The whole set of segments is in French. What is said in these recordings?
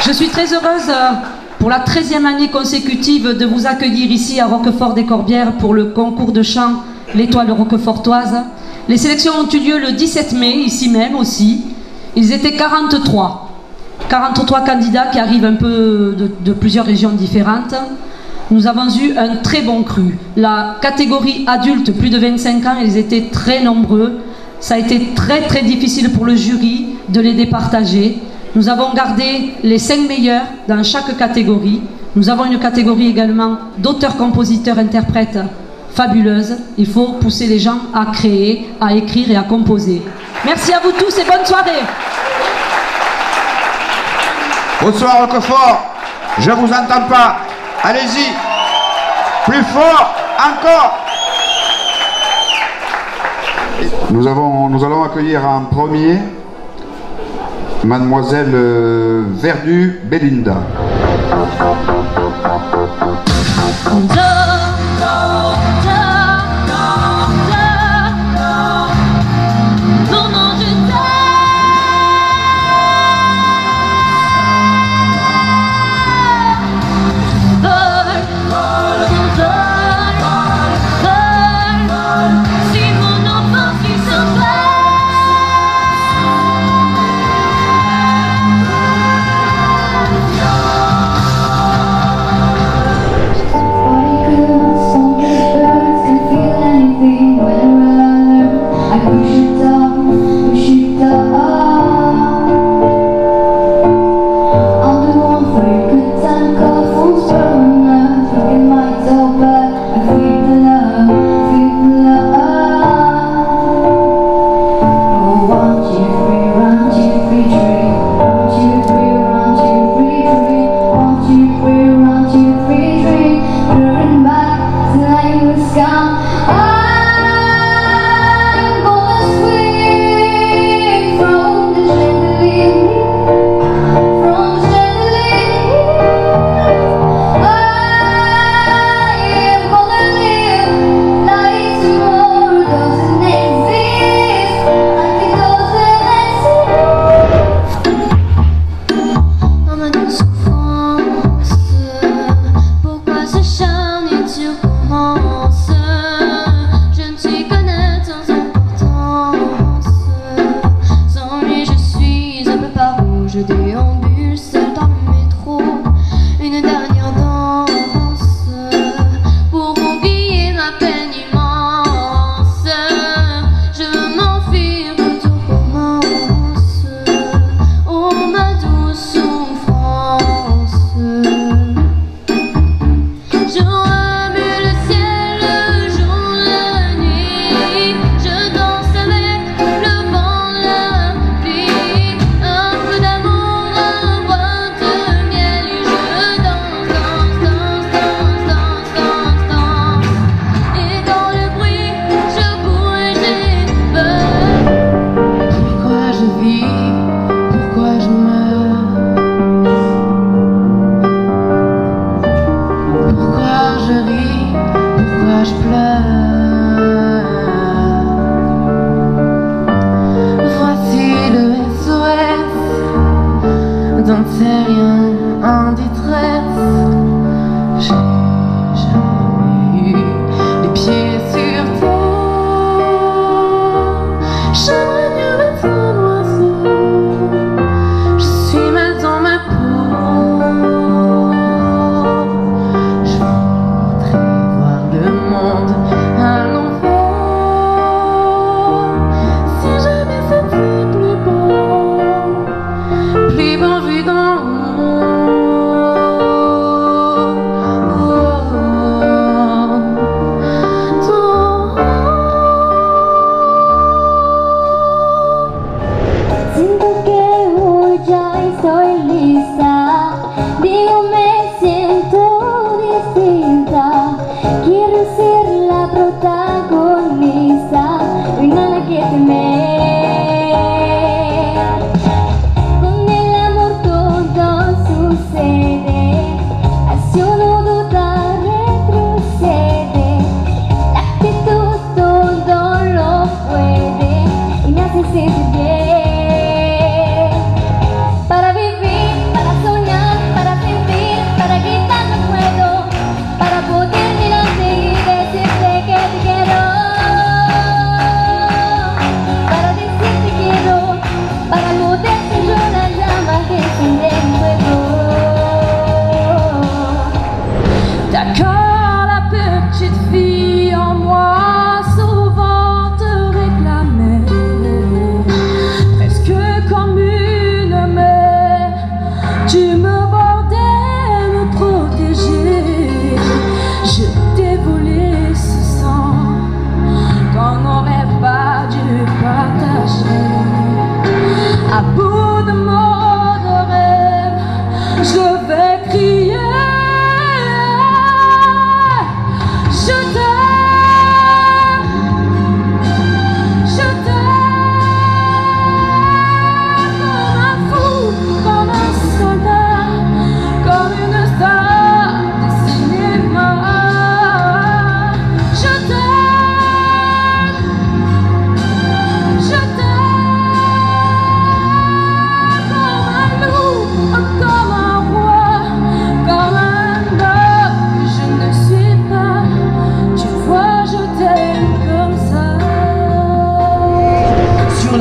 Je suis très heureuse pour la 13e année consécutive de vous accueillir ici à Roquefort-des-Corbières pour le concours de chant L'Étoile roquefortoise. Les sélections ont eu lieu le 17 mai, ici même aussi. Ils étaient 43. 43 candidats qui arrivent un peu de plusieurs régions différentes. Nous avons eu un très bon cru. La catégorie adulte, plus de 25 ans, ils étaient très nombreux. Ça a été très difficile pour le jury de les départager. Nous avons gardé les 5 meilleurs dans chaque catégorie. Nous avons une catégorie également d'auteurs, compositeurs, interprètes fabuleuse. Il faut pousser les gens à créer, à écrire et à composer. Merci à vous tous et bonne soirée. Bonsoir Roquefort, je vous entends pas. Allez-y, plus fort, encore. Nous allons accueillir en premier Mademoiselle Verdu Belinda. Good.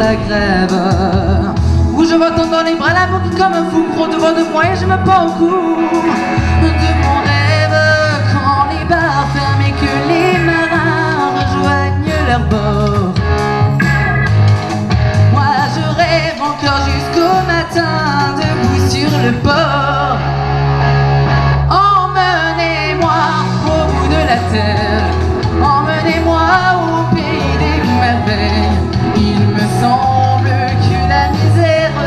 la grève, où je vois tendre les bras l'amour qui comme un fou gros devant de moi et je me pends au cou de mon rêve. Quand les bars ferment et que les marins rejoignent leur bord, moi je rêve encore jusqu'au matin, debout sur le port. Emmenez-moi au bout de la terre, emmenez-moi au pays des merveilles. Il me semble que la misère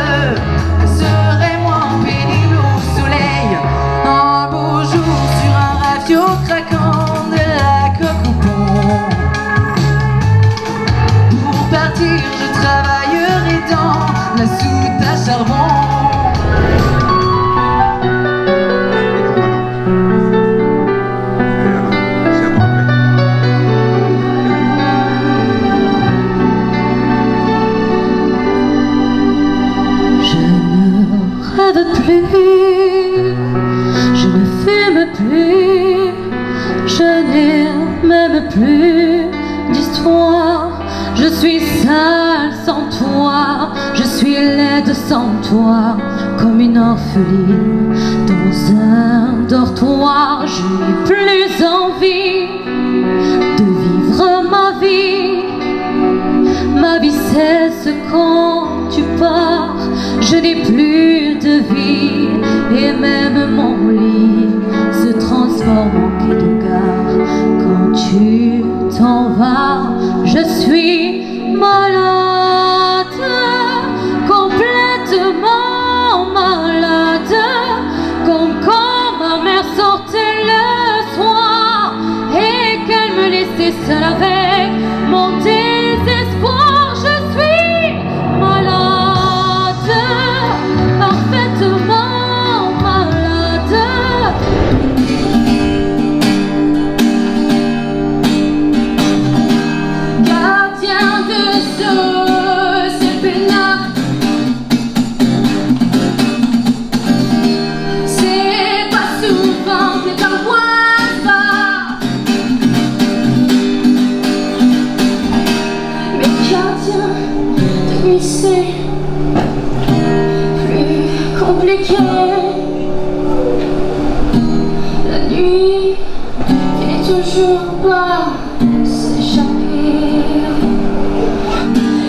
serait moins pénible au soleil. Un beau jour sur un ravio craquant de la coque au pont. Pour partir je travaillerai dans la soute à charbon. Je ne fume plus, je n'ai même plus d'histoire. Je suis seule sans toi, je suis laide sans toi, comme une orpheline dans un dortoir. Je n'ai plus envie de vivre ma vie. Ma vie cesse quand tu pars. Je n'ai plus de vie et même mon lit se transforme en quai de gare. Quand tu t'en vas, je suis malade, complètement malade, comme quand ma mère sortait le soir et qu'elle me laissait seule avec mon désespoir. Je suis malade, parfaitement malade. Gardien de ce peinard, c'est pas souvent que t'en vois pas. Mais gardien de nuit c'est plus compliqué. La nuit n'est toujours pas s'échapper.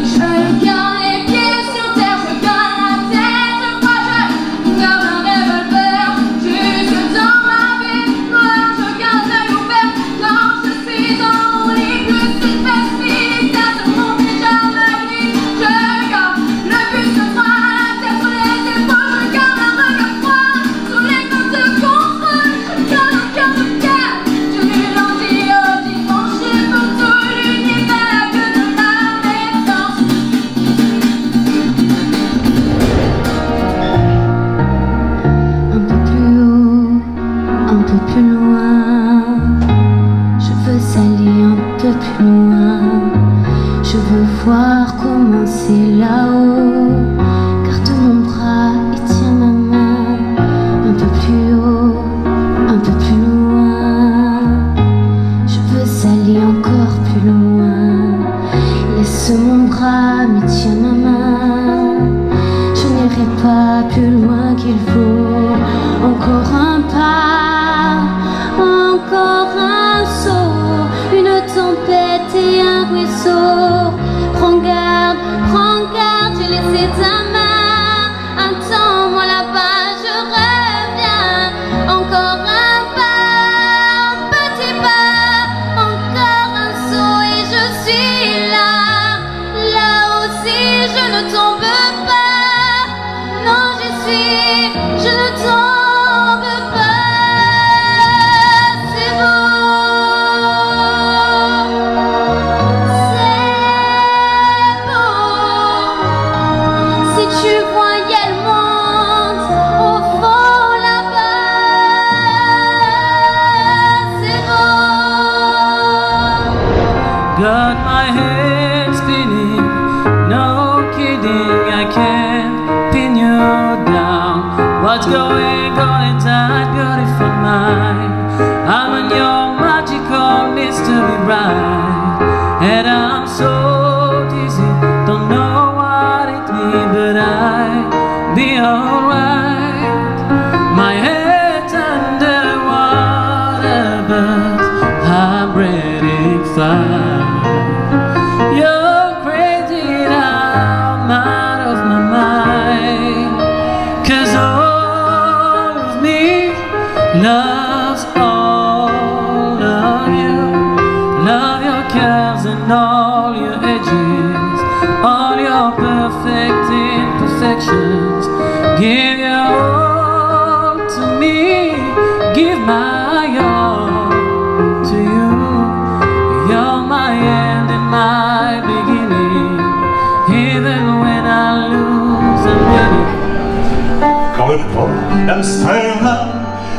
Je garde les pieds sur terre, je garde la tête froide, je garde un revolver jusque dans ma vie noire. Je garde l'œil ouvert quand je suis dans mon lit, que cette facilité de mon pyjama gris. Je garde le buste droit, la tête sur les épaules, je garde un regard froid sur les côtes de contrôle. Je garde un cœur de pierre, du lundi au dimanche, pour tout l'univers que de la naissance. Un peu plus haut, un peu plus loin, je veux aller un peu plus loin. Je veux voir comment c'est là-haut. Garde mon bras et tiens ma main. Un peu plus haut, un peu plus loin. Je veux aller encore plus loin. Laisse mon bras mais tiens ma main. Je n'irai pas plus loin qu'il faut. Encore un pas, encore un saut, une tempête et un ruisseau. Prends garde, j'ai laissé ta main. Attends-moi là-bas, je reviens. Encore un pas, un petit pas, encore un saut et je suis là. Là aussi je ne tombe pas. Non, j'y suis, je ne tombe pas. C'est beau, c'est beau. Si tu voyais le monde au fond là-bas, c'est beau. Got my head spinning, no kidding, I can't pin you down. What's going on inside, got it for mine. I'm on your magical mystery ride, and I'm so dizzy, don't know what and all your edges, all your perfect imperfections. Give your all to me, give my all to you. You're my end and my beginning, even when I lose I'm winning. Dans le port d'Amsterdam,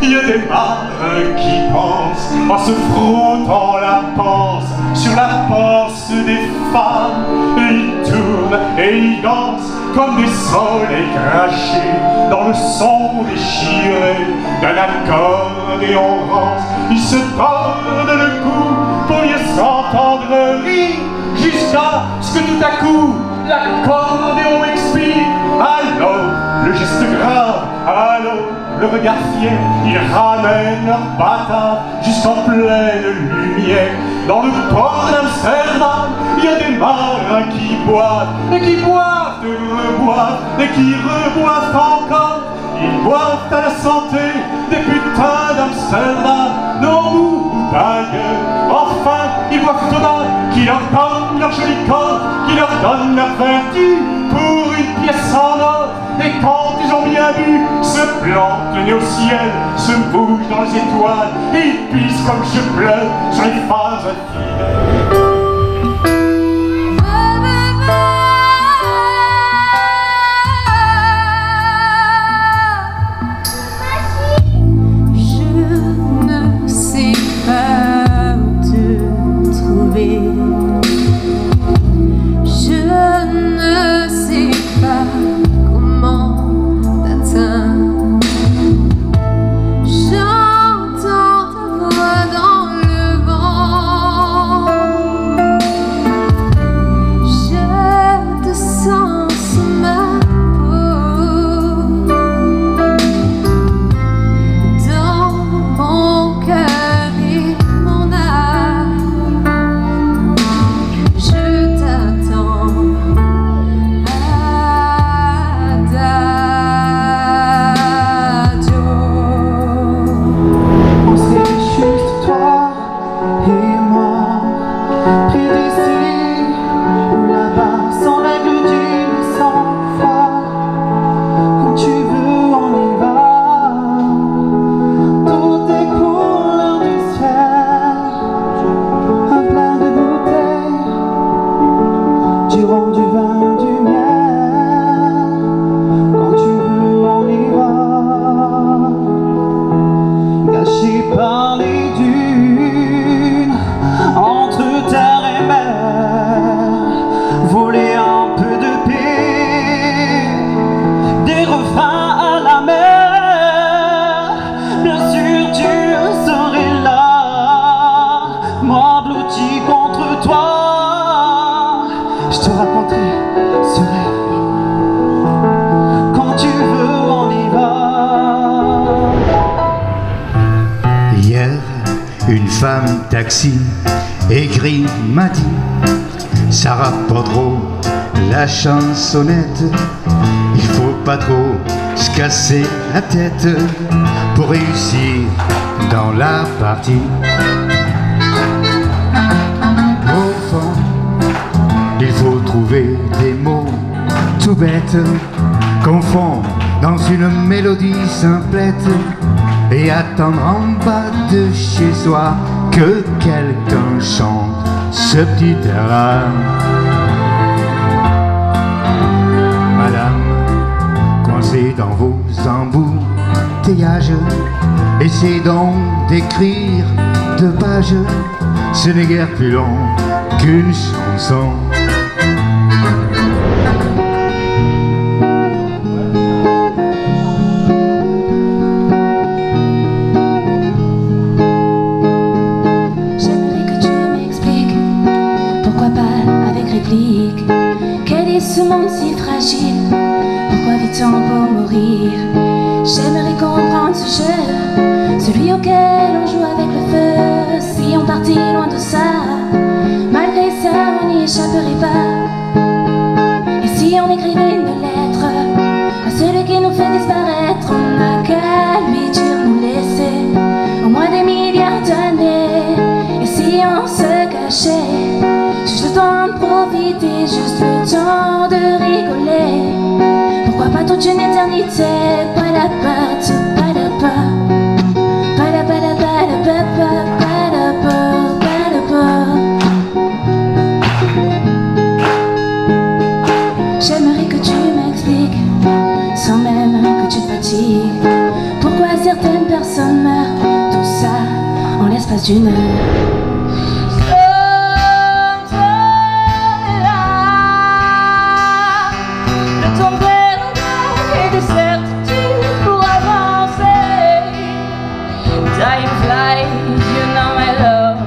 il y a des marins qui pensent, en se frottant la panse sur la panse des femmes. Et ils tournent et ils dansent comme des soleils crachés dans le son déchiré d'un accordéon rance. Ils se tordent le cou pour mieux s'entendre rire, jusqu'à ce que tout à coup l'accordéon expire. Alors le geste grave, alors le regard fier, ils ramènent leur bâtard jusqu'en pleine lumière. Dans le port d'Amsterdam, il y a des marins qui boivent, et qui boivent, et reboivent, et qui reboivent encore. Ils boivent à la santé des putains d'Amsterdam, non ou d'ailleurs. Enfin, ils boivent au mal, qui leur donne leur joli corps, qui leur donne leur vertu pour une pièce en or. Et quand ils ont bien bu, se plantent le nez au ciel, se bougent dans les étoiles, et ils pissent comme je pleure sur les femmes infidèles. Femme taxi aigrie m'a dit: Sarah pas trop la chansonnette, il faut pas trop se casser la tête pour réussir dans la partie. Au fond, il faut trouver des mots tout bêtes qu'on fond dans une mélodie simplette et attendre en bas de chez soi que quelqu'un chante ce petit air-là. Madame, coincée dans vos embouteillages, essayez donc d'écrire 2 pages, ce n'est guère plus long qu'une chanson. Quel est ce monde si fragile? Pourquoi vit-on pour mourir? J'aimerais comprendre ce jeu, celui auquel on joue avec le feu. Si on partit loin de ça, malgré ça on n'y échapperait pas. Et si on écrivait une lettre à celui qui nous fait disparaître, on n'a qu'à lui dire nous laisser au moins des milliards d'années. Et si on se cachait profiter, juste le temps de rigoler. Pourquoi pas toute une éternité? Padapa, padapa, padapa, padapa, padapa, padapa. J'aimerais que tu m'expliques, sans même que tu te fatigues, pourquoi certaines personnes meurent, tout ça en l'espace d'une heure. Time flies, you know my love,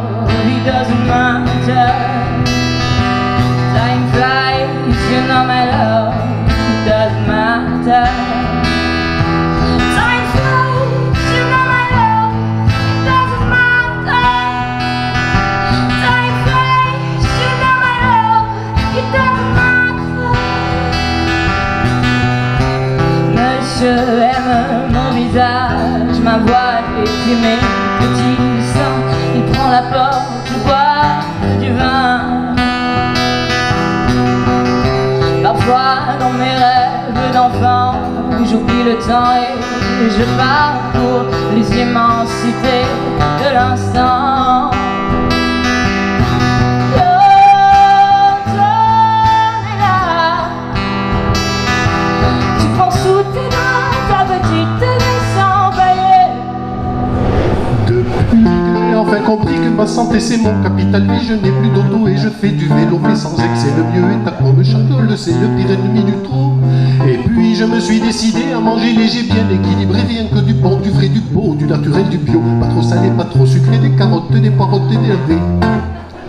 it doesn't matter. Time flies, you know my love, it doesn't matter. Time flies, you know my love, it doesn't matter. Time flies, you know my love, it doesn't matter. Monsieur aime mon visage, ma voix et puis mes petits seins. Il prend la porte, je bois du vin. Parfois dans mes rêves d'enfant, j'oublie le temps et je pars pour les immensités de l'instant. Tu prends sous tes mains ta petite naissance. Depuis que j'ai enfin compris que ma santé c'est mon capital, oui, je n'ai plus d'auto et je fais du vélo, mais sans excès. Le mieux est à quoi me chagole, c'est le pire ennemi du trop. Et puis je me suis décidé à manger léger, bien équilibré, rien que du bon, du frais, du beau, du naturel, du bio. Pas trop salé, pas trop sucré, des carottes, des poireaux, des navets.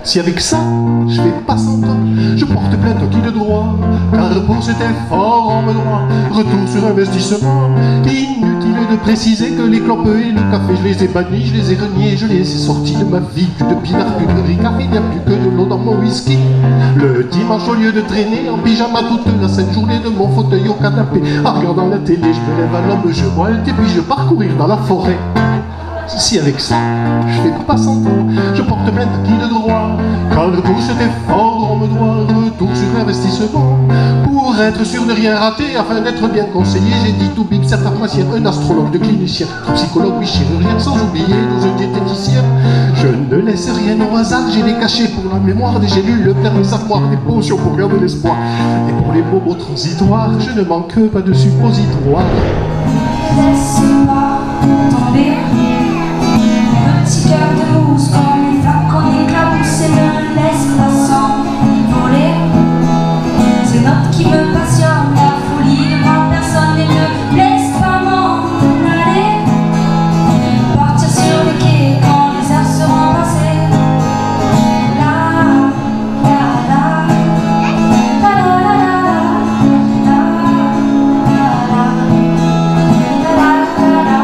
Si avec ça, je fais pas 100 ans, je porte plainte qui de droit, car pour cet effort on me doit retour sur investissement. Inutile de préciser que les clopes et le café, je les ai bannis, je les ai reniés, je les ai sortis de ma vie. Plus de pinard, plus de riz, car il n'y a plus que de l'eau dans mon whisky. Le dimanche, au lieu de traîner en pyjama toute la sainte journée de mon fauteuil au canapé, en regardant la télé, je me lève à l'aube, je volte et puis je pars courir dans la forêt. Si avec ça, je fais pas 100 ans, je porte plainte à qui de droit, car pour cet effort on me doit retour sur investissement. Pour être sûr de rien rater, afin d'être bien conseillé, j'ai dit tout big, 7 pharmaciens, un astrologue, 2 cliniciens, 3 psychologues, 8 chirurgiens, sans oublier 12 diététiciens. Je ne laisse rien au hasard, j'ai des cachets pour la mémoire, des gélules, le plein des armoires, des potions pour garder l'espoir. Et pour les bobos transitoires, je ne manque pas de suppositoires. Laisse-moi tomber. Petit cœur de mousse comme une flamme qu'on éclabousse et me laisse pas s'envoler. C'est notre qui me passionne, la folie de ma personne et ne laisse pas m'en aller. Partir sur les quais quand les heures seront passées. La la la la la la la la la la.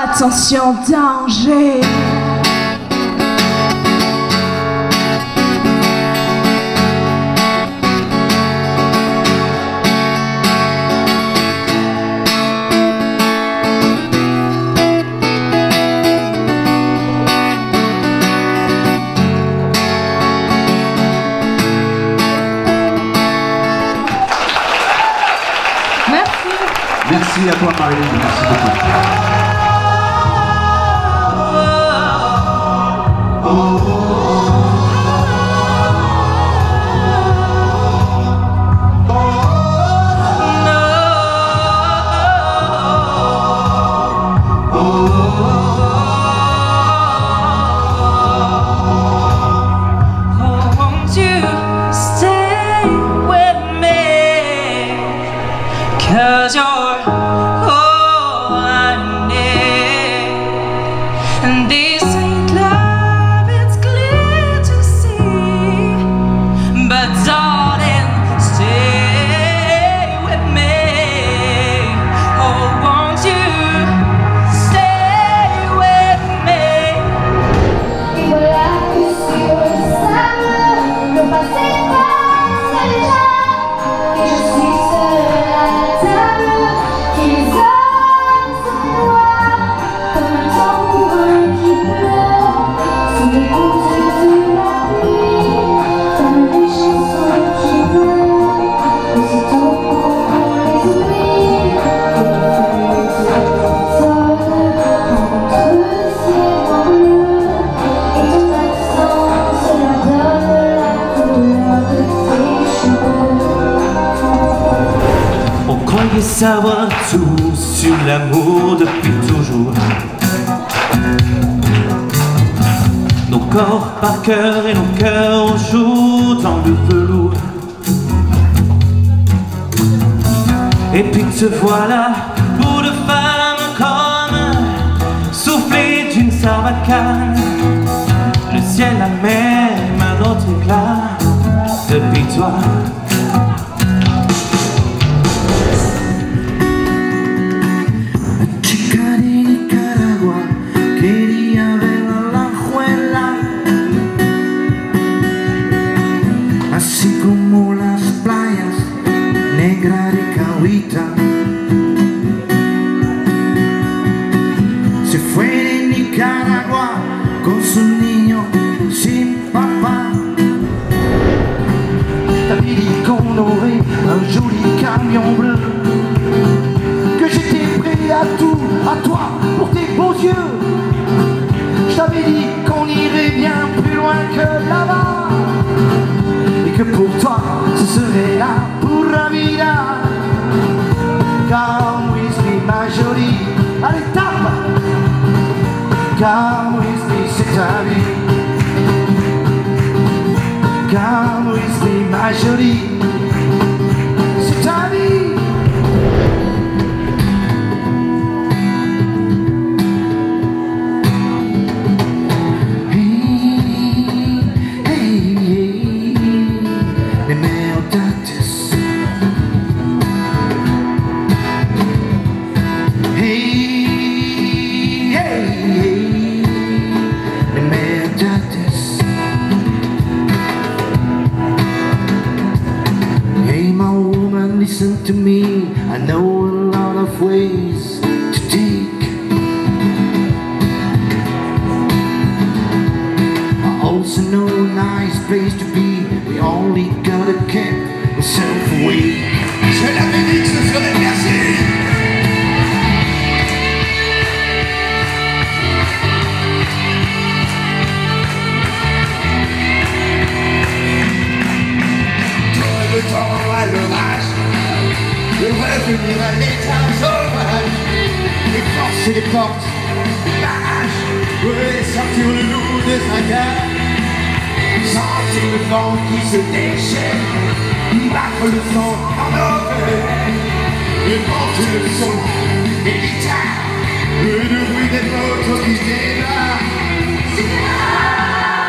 Attention, danger. Merci à toi, Marie. Merci beaucoup. Cause you're all I need. And this ain't love, it's clear to see. But darling, stay with me. Oh, won't you stay with me? Et voilà que sur le sable, le passé passe déjà. Et je suis seule à la table, et les hommes se noient comme un tambourin qui pleure sous les gouttes de la pluie, comme des chansons qui pleurent aussitôt qu'on les oublie. Et les feuilles s'automnent entre le ciel bleu, et ton absence leur donne la couleur de tes cheveux. On croyait savoir tout sur l'amour depuis toujours. Nos corps par cœur et nos cœurs jouent dans le velours. Et puis te voilà, bout de femme comme soufflé d'une sarbacane. Le ciel a même un autre éclat depuis toi. Así como las playas negras de Cahuita, se fue de Nicaragua con su niño sin papá. T'avais dit qu'on aurait un joli camion bleu, que j'étais prêt à tout, à toi, pour tes beaux yeux. Je t'avais dit qu'on irait bien plus loin que là-bas, et que pour toi ce serait la pura vida. Come with me ma jolie, allez tape. Come with me c'est ta vie. Come with me ma jolie, c'est ta vie. Listen to me, I know a lot of ways to take. I also know a nice place to be. We only gotta keep ourselves away. Je l'avais dit que ce serait merci. Le temps à l'orage, de revenir à l'état sauvage, et forcer les portes, les barrages, et sortir le loup de sa cage, sentir le vent qui se déchaîne, battre le sang en envers, et monter le son des guitares, le bruit des motos qui se démarrent,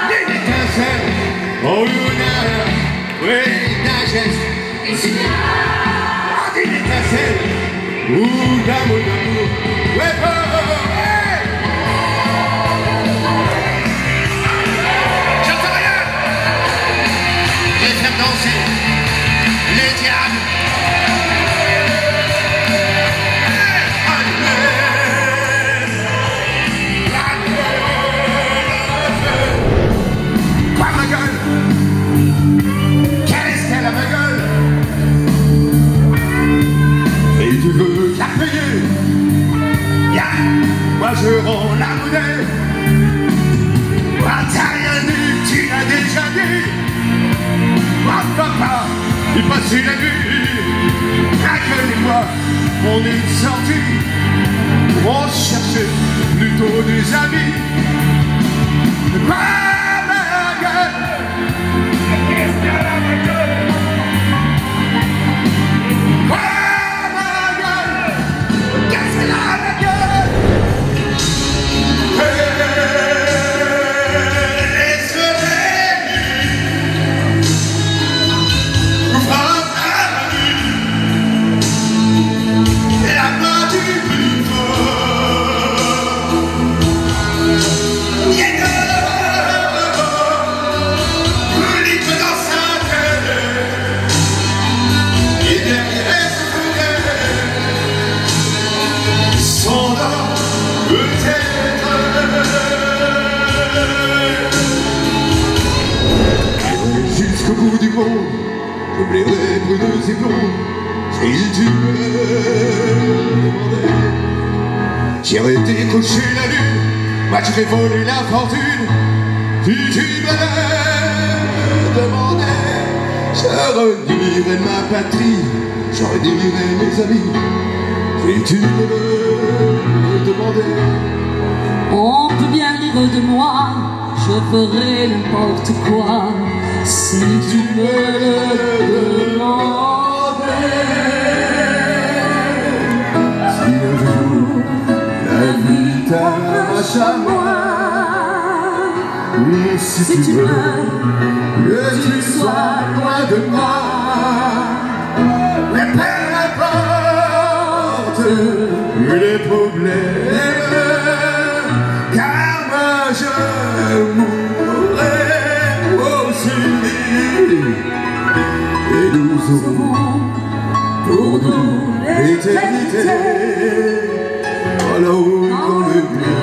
une étincelle, oh lunaire, oui, d'un geste, et c'est bien, une étincelle, ou d'amour, ouais, ouais. J'entends rien. Je vais faire danser les diables. Quoi ma gueule? Quelle est-ce qu'elle a ma gueule? Et tu veux la payer? et passer la nuit. Rappelez-moi, on est sorti pour en chercher plutôt des amis. Ah, ma gueule. Jusqu'au bout du monde, j'oublierai bruneuse et blonde. Si tu me demandais, j'irais décrocher la lune, moi j'irais voler la fortune. Si tu me demandais, je renierais ma patrie, je renierais mes amis. Si tu me demandais, on peut bien rire de moi, je ferai n'importe quoi. Si tu me le demandais, si un jour la vie t'arrache à moi, oui, si tu veux que tu sois loin de moi, mais peu importe les problèmes, car moi je mourrai aussi. Et nous aurons pour nous l'éternité, là-haut dans le bleu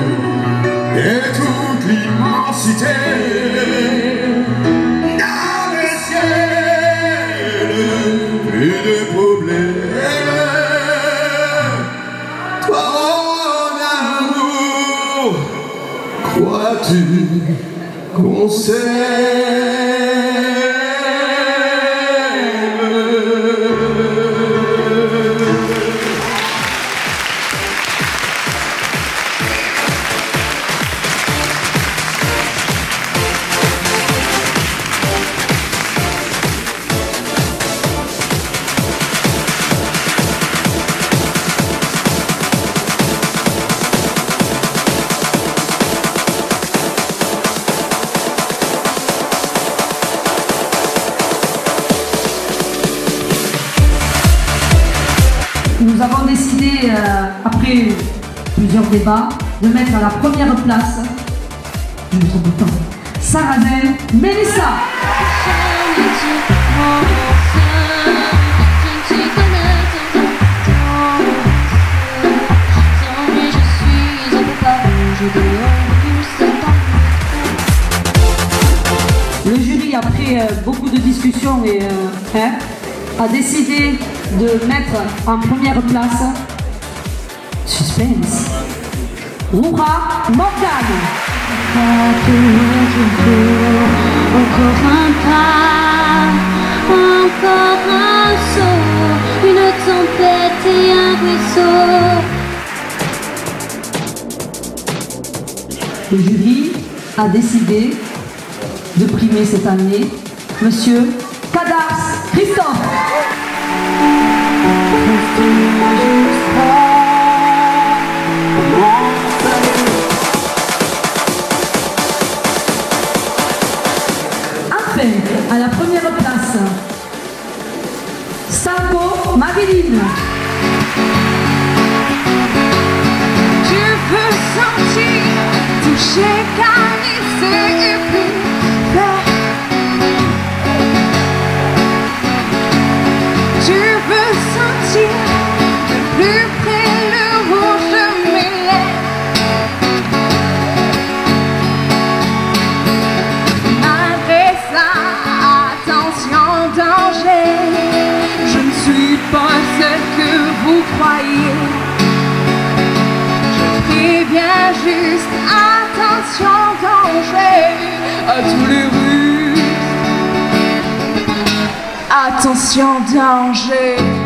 et toute l'immensité, dans le ciel, plus de problèmes. Toi mon amour, crois-tu qu'on s'aime? Nous avons décidé, après plusieurs débats, de mettre à la première place, je me trompe pas, Sarrazin, Mélissa. Le jury, après beaucoup de discussions, a décidé de mettre en première place, suspense, Roura Morgane. Encore un pas, encore un saut, une tempête et un ruisseau. Le jury a décidé de primer cette année Monsieur Cadars Christophe. Enfin, à la première place, Sango Marilyn. Je veux sentir, toucher, caresser et puis faire. Je veux sentir de plus près le rouge de mes lèvres. Malgré ça, attention, danger. Je ne suis pas celle que vous croyez. Je préviens juste, attention, danger à tous les rues. Attention, danger.